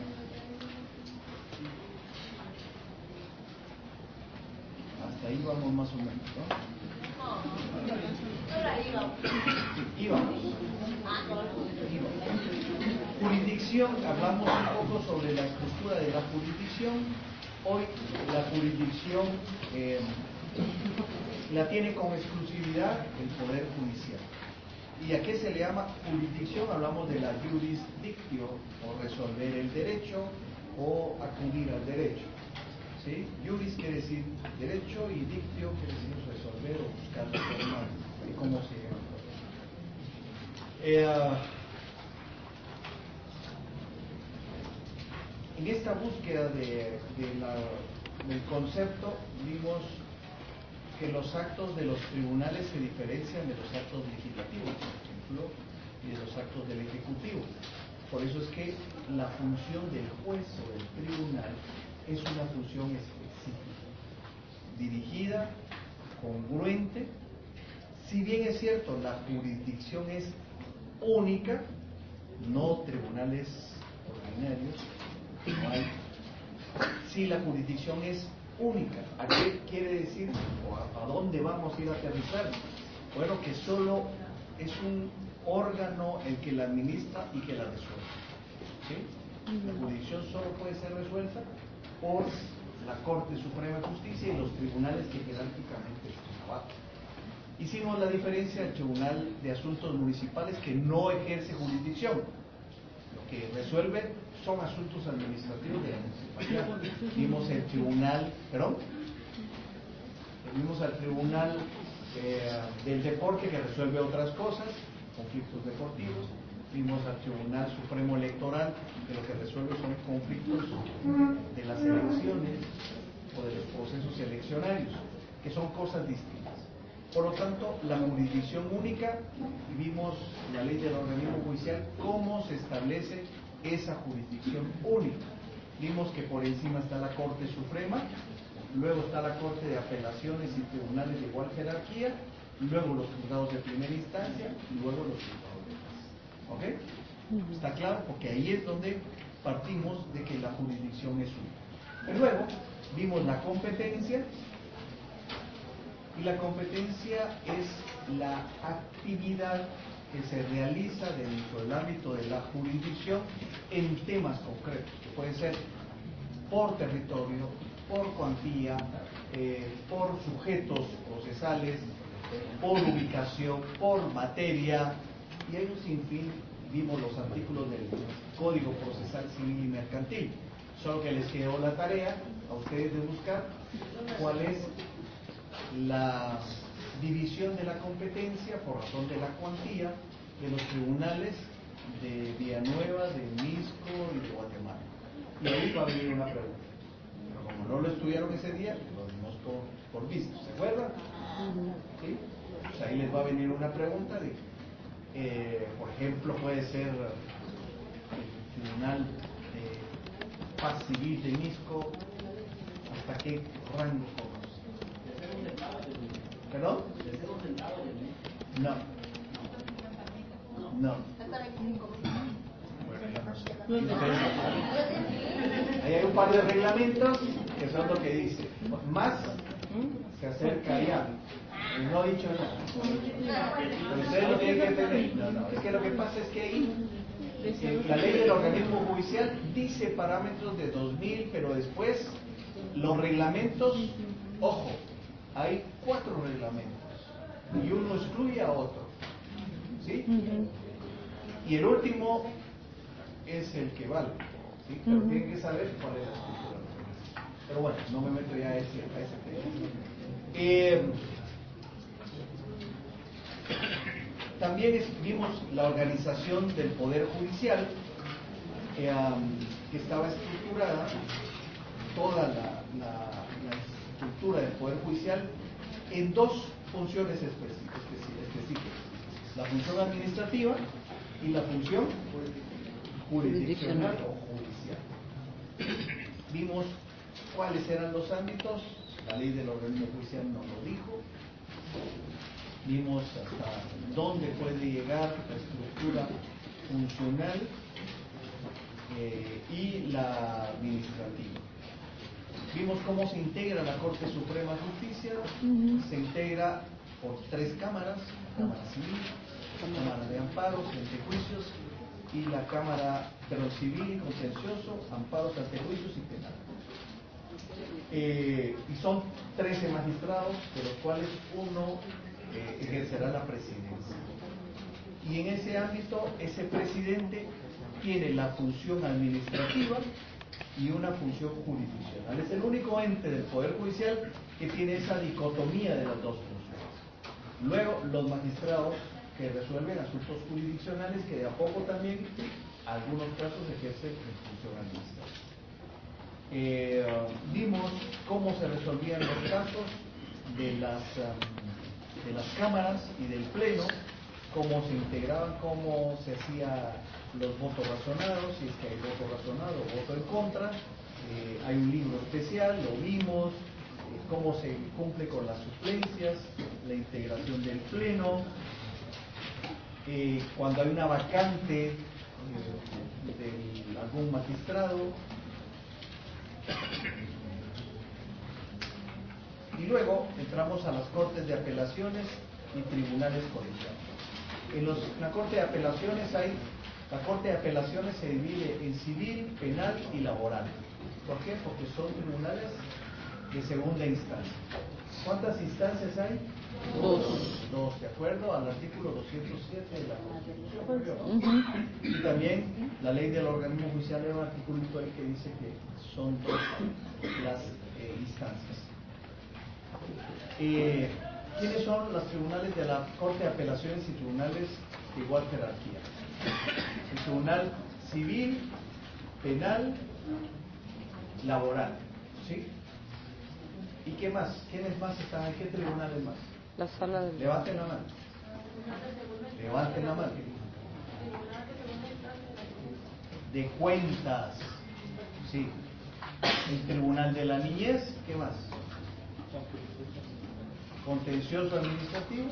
Hasta ahí vamos más o menos, ¿no? Íbamos. Jurisdicción, hablamos un poco sobre la estructura de la jurisdicción. Hoy la jurisdicción la tiene como exclusividad el Poder Judicial. ¿Y a qué se le llama jurisdicción? Hablamos de la jurisdictio, o resolver el derecho, o acudir al derecho. ¿Sí? Juris quiere decir derecho y dictio quiere decir resolver o buscar la forma de cómo se llama. En esta búsqueda del concepto vimos que los actos de los tribunales se diferencian de los actos legislativos, por ejemplo, y de los actos del Ejecutivo. Por eso es que la función del juez o del tribunal es una función específica, dirigida, congruente. Si bien es cierto, la jurisdicción es única, no tribunales ordinarios, no hay. Si la jurisdicción es única, ¿a qué quiere decir? ¿O a dónde vamos a ir a aterrizar? Bueno, que solo es un órgano el que la administra y que la resuelve. ¿Sí? La jurisdicción solo puede ser resuelta por la Corte Suprema de Justicia y los tribunales que jerárquicamente están abajo. hicimos la diferencia del Tribunal de Asuntos Municipales, que no ejerce jurisdicción. Lo que resuelve son asuntos administrativos de la municipalidad. Vimos el tribunal, vimos al Tribunal del Deporte, que resuelve otras cosas, conflictos deportivos. Vimos al Tribunal Supremo Electoral, que lo que resuelve son conflictos de las elecciones o de los procesos eleccionarios, que son cosas distintas. Por lo tanto, la jurisdicción única, vimos la ley del organismo judicial, cómo se establece esa jurisdicción única. Vimos que por encima está la Corte Suprema, luego está la Corte de Apelaciones y tribunales de igual jerarquía, luego los juzgados de primera instancia y luego los juzgados de paz. ¿Ok? ¿Está claro? Porque ahí es donde partimos de que la jurisdicción es única. Y luego vimos la competencia, y la competencia es la actividad que se realiza dentro del ámbito de la jurisdicción en temas concretos, que pueden ser por territorio, por cuantía, por sujetos procesales, por ubicación, por materia, y hay un sinfín. Vimos los artículos del Código Procesal Civil y Mercantil, solo que les quedó la tarea a ustedes de buscar cuál es la división de la competencia por razón de la cuantía de los tribunales de Villanueva, de Misco y de Guatemala. Y ahí va a venir una pregunta. Pero como no lo estudiaron ese día, lo dimos por visto. ¿Se acuerdan? ¿Sí? Pues ahí les va a venir una pregunta de, por ejemplo, puede ser el Tribunal de Paz Civil de Misco, ¿hasta qué rango conoce? ¿Perdón? No. No. Ahí hay un par de reglamentos que son lo que dice. Más se acerca allá. No he dicho nada. Pero ustedes lo tienen que entender. No. Es que lo que pasa es que ahí la ley del organismo judicial dice parámetros de 2000, pero después los reglamentos, ojo, hay 4 reglamentos y uno excluye a otro, ¿sí? Y el último es el que vale, ¿sí? Pero tienen que saber cuál es la estructura. Pero bueno, no me meto ya a ese tema. También vimos la organización del Poder Judicial, que estaba estructurada, toda la estructura del Poder Judicial, en 2 funciones específicas: la función administrativa y la función jurisdiccional o judicial. Vimos cuáles eran los ámbitos, la ley del organismo judicial nos lo dijo. Vimos hasta dónde puede llegar la estructura funcional y la administrativa. Vimos cómo se integra la Corte Suprema de Justicia. Se integra por 3 cámaras: la Cámara Civil, la Cámara de Amparos y Antejuicios, y la Cámara Civil y Contencioso, Amparos, Antejuicios y Penal. Y son 13 magistrados, de los cuales uno ejercerá la presidencia. Y en ese ámbito, ese presidente tiene la función administrativa y una función jurisdiccional. Es el único ente del Poder Judicial que tiene esa dicotomía de las 2 funciones. Luego, los magistrados que resuelven asuntos jurisdiccionales, que de a poco también, algunos casos, ejercen función administrativa. Vimos cómo se resolvían los casos de las cámaras y del pleno, cómo se integraban, cómo se hacía los votos razonados, si es que hay voto razonado o voto en contra. Hay un libro especial, lo vimos, cómo se cumple con las suplencias, la integración del pleno, cuando hay una vacante de algún magistrado. Y luego entramos a las Cortes de Apelaciones y Tribunales Colegiados. En la Corte de Apelaciones la Corte de Apelaciones se divide en civil, penal y laboral. ¿Por qué? Porque son tribunales de segunda instancia. ¿Cuántas instancias hay? 2, de acuerdo al artículo 207 de la Constitución. Y también la ley del organismo judicial es un articulito ahí que dice que son 2 las instancias. ¿Quiénes son los tribunales de la Corte de Apelaciones y tribunales de igual jerarquía? El tribunal civil, penal, laboral, ¿sí? ¿Y qué más? ¿Quiénes más están ahí? ¿Qué tribunales más? La sala de... Levanten la mano. Levanten la mano. De cuentas, sí. El tribunal de la niñez, ¿qué más? Contencioso administrativo.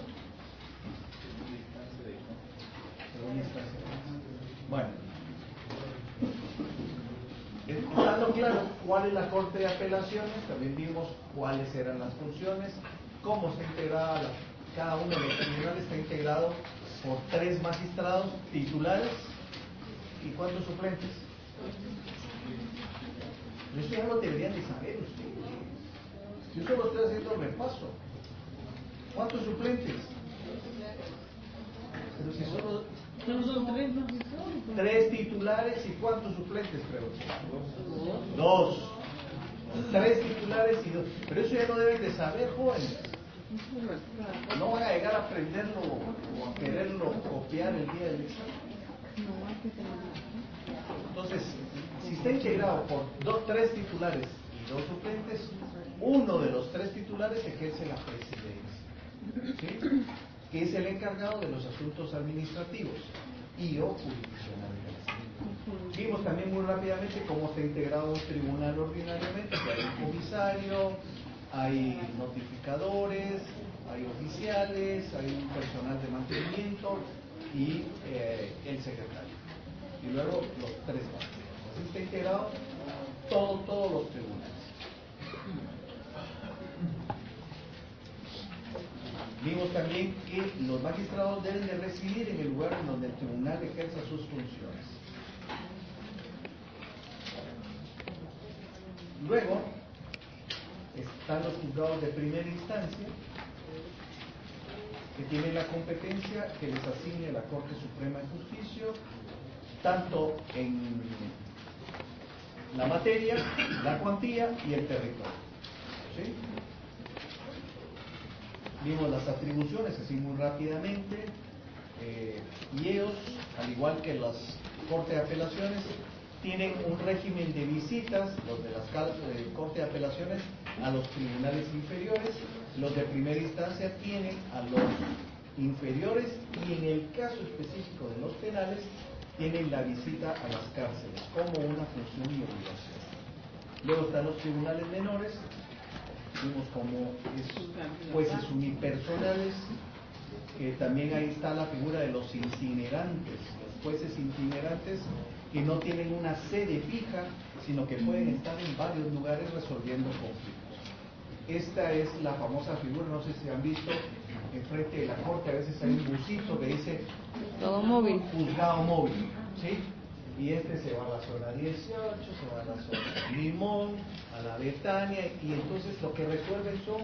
Segunda instancia. Bueno, estando claro cuál es la Corte de Apelaciones, también vimos cuáles eran las funciones, cómo está integrada cada uno de los tribunales. Está integrado por 3 magistrados titulares y ¿cuántos suplentes? Eso ya lo deberían de saber ustedes. Yo solo estoy haciendo el repaso. ¿Cuántos suplentes? Pero si solo Son 3 magistrados. 3 titulares y ¿cuántos suplentes, creo? 2. 3 titulares y 2. Pero eso ya no deben de saber, jóvenes. No van a llegar a aprenderlo o a quererlo copiar el día del examen. Entonces, si está integrado por 3 titulares y 2 suplentes, uno de los 3 titulares ejerce la presidencia, ¿sí? Que es el encargado de los asuntos administrativos y o jurisdiccionales. Vimos también muy rápidamente cómo está integrado un tribunal ordinariamente, que hay un comisario, hay notificadores, hay oficiales, hay un personal de mantenimiento y el secretario. Y luego los 3 más. Así está integrado todos los tribunales. Vimos también que los magistrados deben de residir en el lugar en donde el tribunal ejerza sus funciones. Luego están los juzgados de primera instancia, que tienen la competencia que les asigne la Corte Suprema de Justicia, tanto en la materia, la cuantía y el territorio, ¿sí? Vimos las atribuciones así muy rápidamente, y ellos, al igual que las Cortes de Apelaciones, tienen un régimen de visitas, los de las Cortes de Apelaciones, a los tribunales inferiores. Los de primera instancia tienen a los inferiores y en el caso específico de los penales tienen la visita a las cárceles como una función y obligación. Luego están los tribunales menores. Vimos como jueces unipersonales, que también ahí está la figura de los itinerantes, los jueces itinerantes que no tienen una sede fija, sino que pueden estar en varios lugares resolviendo conflictos. Esta es la famosa figura, no sé si han visto, enfrente de la corte a veces hay un busito que dice Todo móvil. juzgado móvil, ¿sí? Y se va a la zona 18, se va a la zona Limón, a la Betania, y entonces lo que resuelven son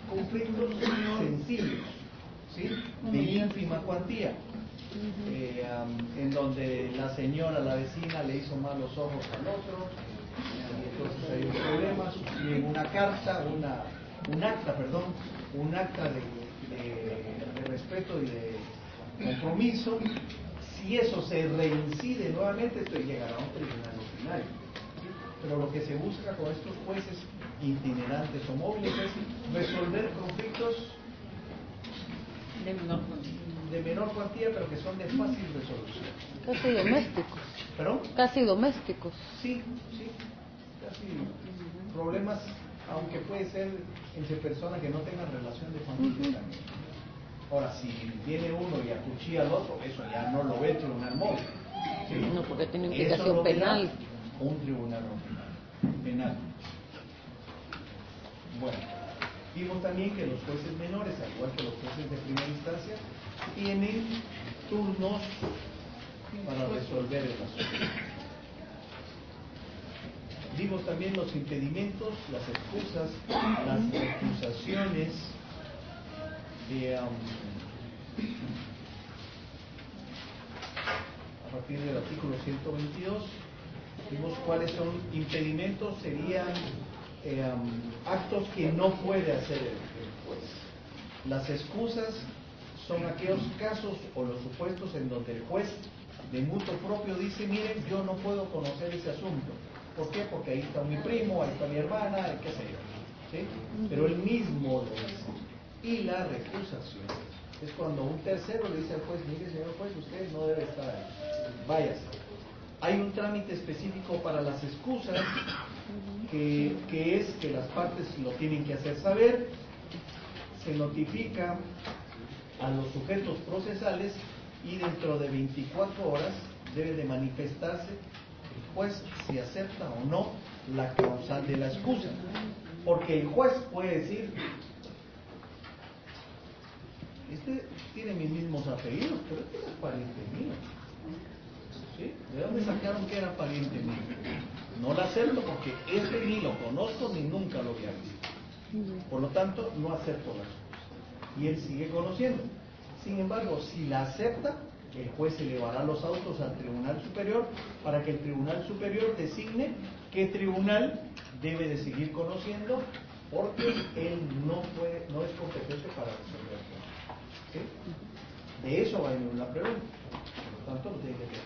conflictos sencillos, ¿sí? De ínfima cuantía, en donde la señora, la vecina, le hizo mal los ojos al otro, y entonces hay un problema, y en una carta, un acta de respeto y de compromiso. Si eso se reincide nuevamente, esto llegará a un tribunal ordinario, ¿sí? Pero lo que se busca con estos jueces itinerantes o móviles es resolver conflictos de menor cuantía, pero que son de fácil resolución. Casi domésticos. ¿Perdón? Casi domésticos. Sí, casi problemas, aunque puede ser entre personas que no tengan relación de familia también. Ahora, si viene uno y acuchilla al otro, eso ya no lo ve el tribunal móvil, ¿sí? No, porque tiene Eso implicación lo verá penal. un tribunal penal. Bueno, vimos también que los jueces menores, al igual que los jueces de primera instancia, tienen turnos para resolver el asunto. Vimos también los impedimentos, las excusas, las recusaciones, a partir del artículo 122, vimos cuáles son impedimentos, serían actos que no puede hacer el juez. Las excusas son aquellos casos o los supuestos en donde el juez de mutuo propio dice, miren, yo no puedo conocer ese asunto. ¿Por qué? Porque ahí está mi primo, ahí está mi hermana, qué sé yo. ¿Sí? Pero él mismo lo dice. Y la recusación es cuando un tercero le dice al juez, mire señor juez, usted no debe estar ahí, váyase. Hay un trámite específico para las excusas, que es que las partes lo tienen que hacer saber, se notifica a los sujetos procesales y dentro de 24 horas debe de manifestarse el juez si acepta o no la causal de la excusa. Porque el juez puede decir, este tiene mis mismos apellidos, pero este no es pariente mío. ¿Sí? ¿De dónde sacaron que era pariente mío? No lo acepto porque este ni lo conozco ni nunca lo había visto. Por lo tanto, no acepto la excusa. Y él sigue conociendo. Sin embargo, si la acepta, el juez elevará los autos al Tribunal Superior para que el Tribunal Superior designe qué tribunal debe de seguir conociendo, porque él no es competente para resolver. ¿Sí? De eso va a venir una pregunta. Por lo tanto, lo tiene que tener.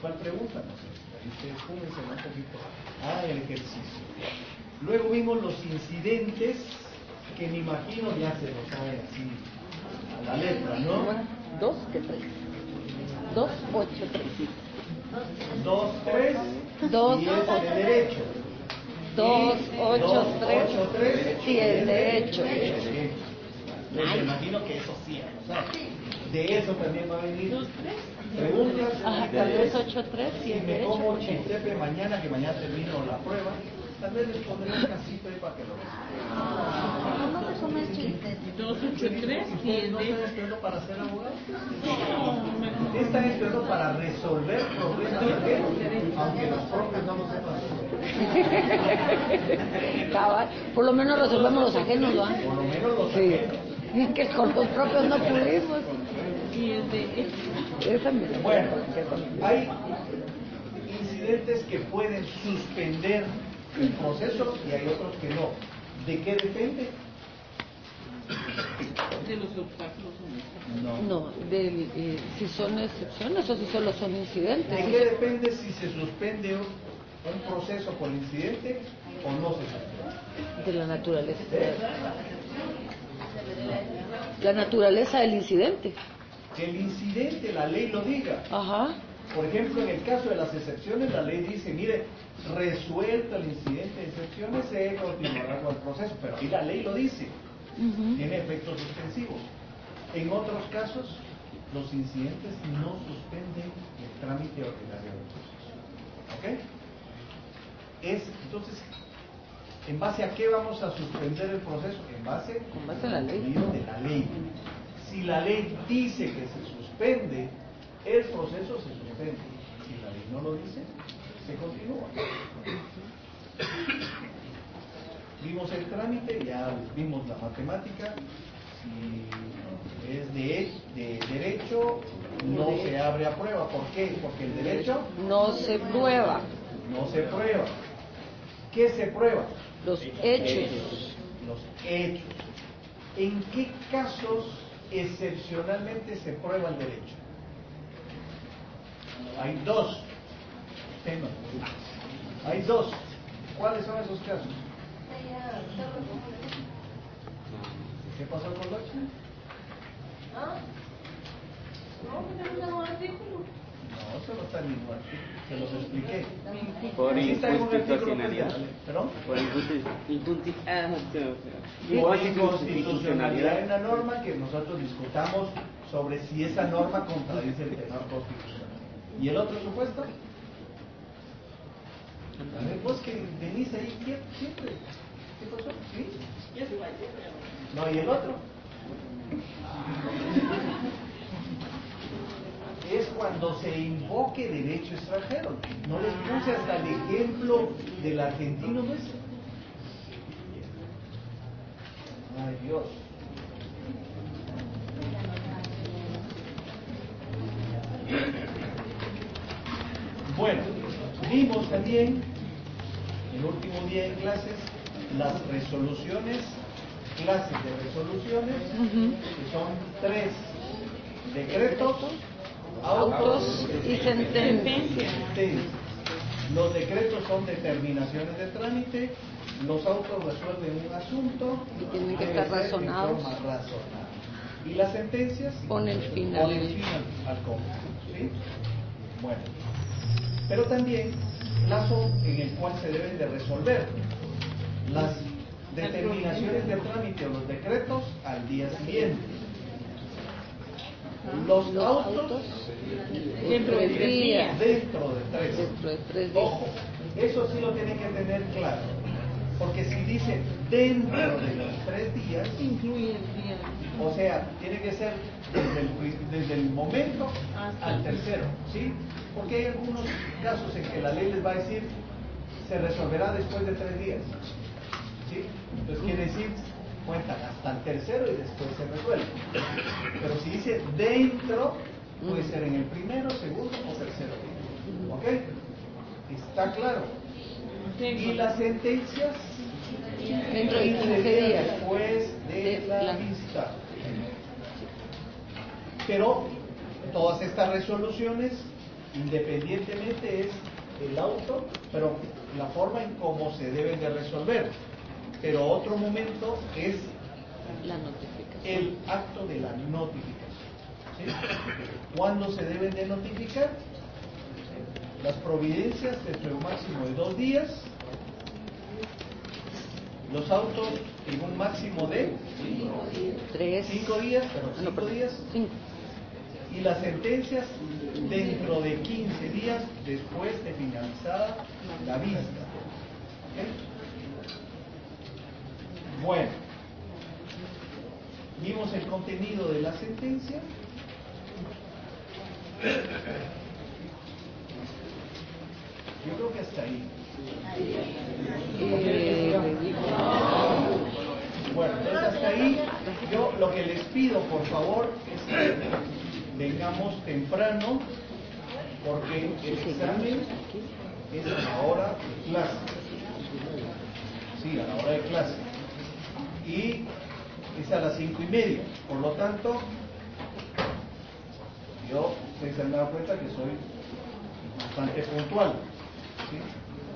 ¿Cuál pregunta? No sé. Ahí ustedes júguense un poquito. El ejercicio. Luego vimos los incidentes, que me imagino ya se lo saben así a la letra, ¿no? 2, que 3. 2, 8, 3. 2, 3. 2, y es de derecho. 2, 8, 3. Sí, el derecho. Me imagino que eso sí, ¿sabes? De eso también va a venir preguntas. Ajá, tal vez 8, 3 y Si el me derecho. como chistepe mañana, que mañana termino la prueba, tal vez les pondré un casito ahí para que lo vean. ¿Cómo se come el chiste? 2, 8, 3 y ¿Ustedes el no de... están estudiando para ser abogados? Están estudiando para resolver problemas ajenos, aunque los propios no lo sepan. Cabal, por lo menos resolvemos los ajenos, ¿no? Por lo menos los Sí. ajenos. Es que con los propios no pudimos. Y el de... Esa me la Bueno, hay incidentes que pueden suspender el proceso y hay otros que no. ¿De qué depende? de los obstáculos o no. No, si son excepciones o si solo son incidentes. ¿De qué depende si se suspende un proceso por incidente o no se suspende? De la naturaleza. La naturaleza del incidente. Que el incidente, la ley lo diga. Ajá. Por ejemplo, en el caso de las excepciones, la ley dice, mire, resuelto el incidente de excepciones, se continuará con el proceso, pero ahí la ley lo dice, tiene efectos suspensivos. En otros casos, los incidentes no suspenden el trámite ordinario del proceso. ¿Ok? Entonces, ¿en base a qué vamos a suspender el proceso? En base a la ley. De la ley. Si la ley dice que se suspende, el proceso se suspende. Si la ley no lo dice, se continúa. Vimos el trámite, ya vimos la matemática. Si es de derecho, no se abre a prueba. ¿Por qué? Porque el derecho no se prueba. No se prueba. ¿Qué se prueba? Los hechos. Los hechos. ¿En qué casos excepcionalmente se prueba el derecho? Hay dos temas. Hay dos. ¿Cuáles son esos casos? ¿Qué pasó con Loche? No, eso no está en ningún artículo. Se los expliqué. Por Sí está en un artículo inconstitucionalidad. ¿Perdón? Por Inconstitucionalidad en la norma, que nosotros discutamos sobre si esa norma contradice el tenor constitucional. ¿Y el otro supuesto? A ver, vos que venís ahí siempre. ¿Qué pasó? ¿Sí? No, ¿y el otro? Es cuando se invoque derecho extranjero. No les puse hasta el ejemplo del argentino nuestro. Ay, Dios. Bueno, vimos también el último día en clases las resoluciones, clases de resoluciones, que son 3: decretos, autos y sentencias. Los decretos son determinaciones de trámite, los autos resuelven un asunto Y tienen que debe estar ser de razonados. forma razonable. Y las sentencias Ponen final. ponen fin al conflicto, ¿sí? Bueno, pero también plazo en el cual se deben de resolver las determinaciones de trámite o los decretos al día siguiente. Los autos Dentro de 3 días. dentro de 3. Dentro de 3 días. Ojo, eso sí lo tienen que tener claro, porque si dice dentro de los 3 días, Incluye el día. o sea, tiene que ser desde el momento al tercero, ¿sí? Porque hay algunos casos en que la ley les va a decir se resolverá después de 3 días, ¿sí? Entonces quiere decir cuentan hasta el tercero y después se resuelve. Pero si dice dentro, puede ser en el primero, segundo o tercero día, ¿ok? ¿Está claro? Y las sentencias Dentro de 15 días. después de De la la- vista. Pero todas estas resoluciones, independientemente, es el auto, pero la forma en cómo se deben de resolver. Pero otro momento es La notificación. el acto de la notificación, ¿sí? ¿Cuándo se deben de notificar? Las providencias dentro de un máximo de 2 días, los autos en un máximo de 3. 5 días, pero 5 días, 5. y las sentencias dentro de 15 días después de finalizada la vista. ¿Ok? Bueno, vimos el contenido de la sentencia. Yo creo que hasta ahí. Bueno, entonces hasta ahí, yo lo que les pido, por favor, es que vengamos temprano, porque el examen es a la hora de clase. Sí, a la hora de clase. Y es a las 5:30. Por lo tanto, yo, ustedes se han dado cuenta que soy bastante puntual, ¿sí?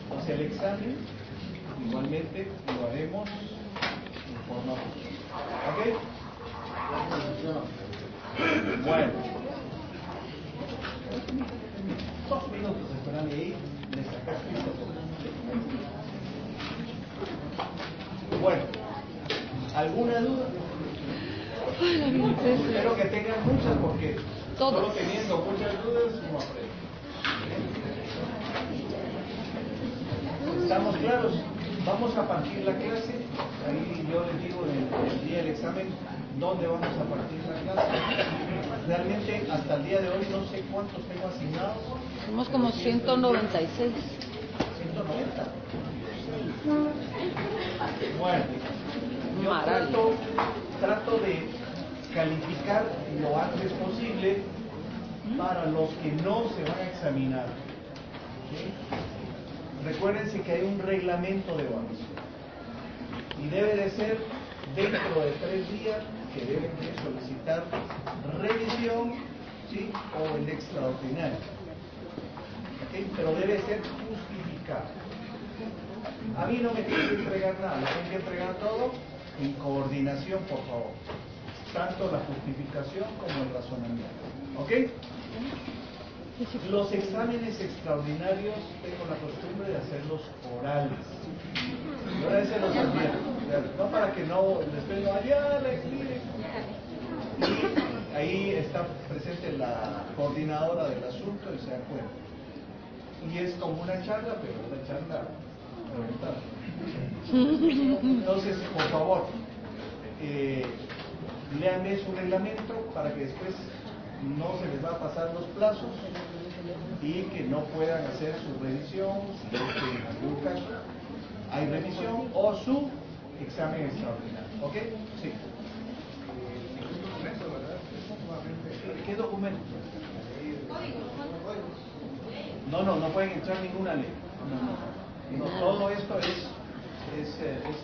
Entonces el examen igualmente lo haremos en forma puntual. ¿Ok? Bueno. 2 minutos esperan ahí, les sacaste esto. Bueno, ¿alguna duda? Espero que tengan muchas, porque solo teniendo muchas dudas uno aprende. ¿Estamos claros? Vamos a partir la clase. Ahí yo les digo el día del examen dónde vamos a partir la clase. Realmente hasta el día de hoy no sé cuántos tengo asignados. Somos como 196. 190. Bueno, yo Maravilla. trato de calificar lo antes posible para los que no se van a examinar. ¿Sí? Recuérdense que hay un reglamento de evaluación y debe de ser dentro de 3 días que deben de solicitar revisión, ¿sí? O el extraordinario. ¿Ok? Pero debe ser justificado. A mí no me tienen que entregar nada, lo tienen que entregar todo en coordinación, por favor. Tanto la justificación como el razonamiento. ¿Ok? Los exámenes extraordinarios tengo la costumbre de hacerlos orales. Yo a veces los advierto, no para que no después no allá la explique. Y ahí está presente la coordinadora del asunto y se da cuenta. Y es como una charla, pero una charla reventada. Entonces, por favor, léanme su reglamento para que después no se les va a pasar los plazos y que no puedan hacer su revisión, si es que en algún caso hay revisión, o su examen extraordinario. ¿Ok? Sí. ¿Qué documento? No pueden entrar ninguna ley. No, todo esto es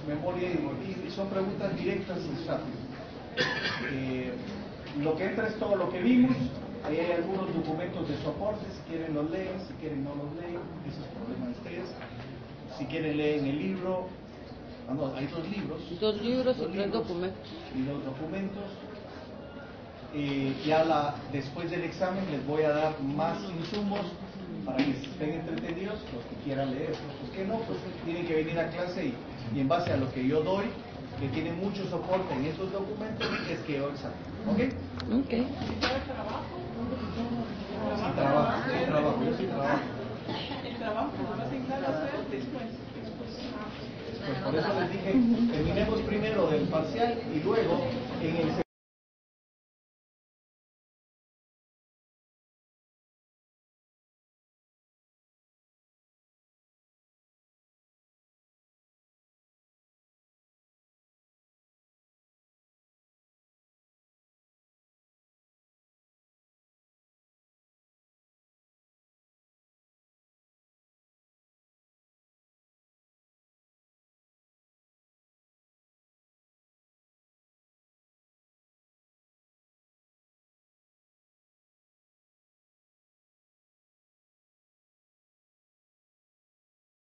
memoria y son preguntas directas y rápidas. Lo que entra es todo lo que vimos. Ahí hay algunos documentos de soporte, si quieren los leen, si quieren no los leen, ese es el problema de ustedes. Si quieren leen el libro, hay dos libros. Dos libros y tres documentos. Y los documentos. Después del examen les voy a dar más insumos para que estén entretenidos, los que quieran leer. Los que no, pues tienen que venir a clase y en base a lo que yo doy, que tiene mucho soporte en estos documentos, es que yo examen. ¿Ok? Ok. Sí, trabajo, yo sí trabajo. El trabajo lo vas a intentar hacer después. Pues por eso les dije, terminemos primero del parcial y luego en el